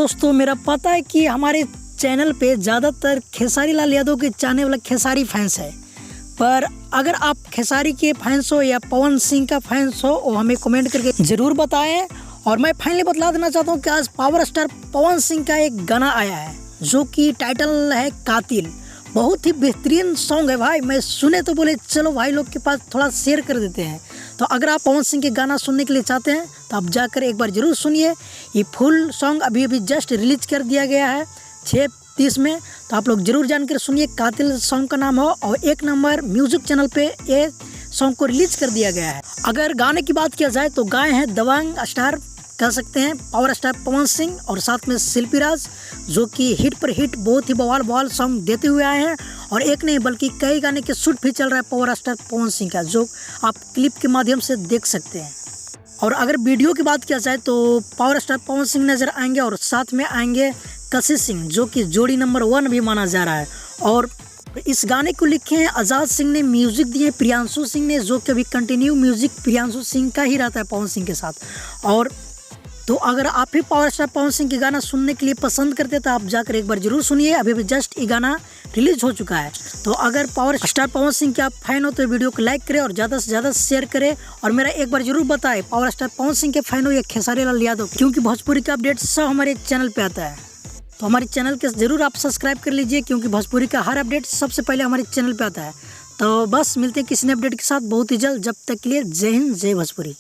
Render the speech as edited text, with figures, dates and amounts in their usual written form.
दोस्तों, मेरा पता है कि हमारे चैनल पे ज़्यादातर खेसारी लाल यादव के चाहने वाला खेसारी फैंस है, पर अगर आप खेसारी के फैंस हो या पवन सिंह का फैंस हो वो हमें कमेंट करके ज़रूर बताएं। और मैं फाइनली बतला देना चाहता हूँ कि आज पावर स्टार पवन सिंह का एक गाना आया है जो कि टाइटल है कातिल। बहुत ही बेहतरीन सॉन्ग है भाई। मैं सुने तो बोले चलो भाई लोग के पास थोड़ा शेयर कर देते हैं। तो अगर आप पवन सिंह के गाना सुनने के लिए चाहते हैं तो आप जाकर एक बार ज़रूर सुनिए। ये फुल सॉन्ग अभी जस्ट रिलीज कर दिया गया है 6:30 में, तो आप लोग ज़रूर जानकर सुनिए। कातिल सॉन्ग का नाम हो और 1 नंबर म्यूजिक चैनल पे ये सॉन्ग को रिलीज कर दिया गया है। अगर गाने की बात किया जाए तो गाए हैं दबंग स्टार कह सकते हैं पावर स्टार पवन सिंह और साथ में शिल्पी राज, जो कि हिट पर हिट बहुत ही बवाल सॉन्ग देते हुए आए हैं। और एक नहीं बल्कि कई गाने के शूट भी चल रहा है पावर स्टार पवन सिंह का, जो आप क्लिप के माध्यम से देख सकते हैं। और अगर वीडियो की बात किया जाए तो पावर स्टार पवन सिंह नज़र आएंगे और साथ में आएंगे कशिश सिंह, जो कि जोड़ी नंबर 1 भी माना जा रहा है। और इस गाने को लिखे हैं आज़ाद सिंह ने, म्यूज़िक दिए प्रियांशु सिंह ने, जो कि अभी कंटिन्यू म्यूज़िक प्रियांशु सिंह का ही रहता है पवन सिंह के साथ। और तो अगर आप भी पावर स्टार पवन सिंह के गाना सुनने के लिए पसंद करते तो आप जाकर एक बार जरूर सुनिए। अभी जस्ट ये गाना रिलीज हो चुका है। तो अगर पावर स्टार पवन सिंह के आप फैन हो तो वीडियो को लाइक करें और ज़्यादा से ज़्यादा शेयर करें। और मेरा एक बार जरूर बताएं पावर स्टार पवन सिंह के फैन हो या खेसारी लाल यादव, क्योंकि भोजपुरी का अपडेट सब हमारे चैनल पर आता है। तो हमारे चैनल के ज़रूर आप सब्सक्राइब कर लीजिए, क्योंकि भोजपुरी का हर अपडेट सबसे पहले हमारे चैनल पर आता है। तो बस मिलते हैं किसी ने अपडेट के साथ बहुत ही जल्द। जब तक के लिए जय हिंद, जय भोजपुरी।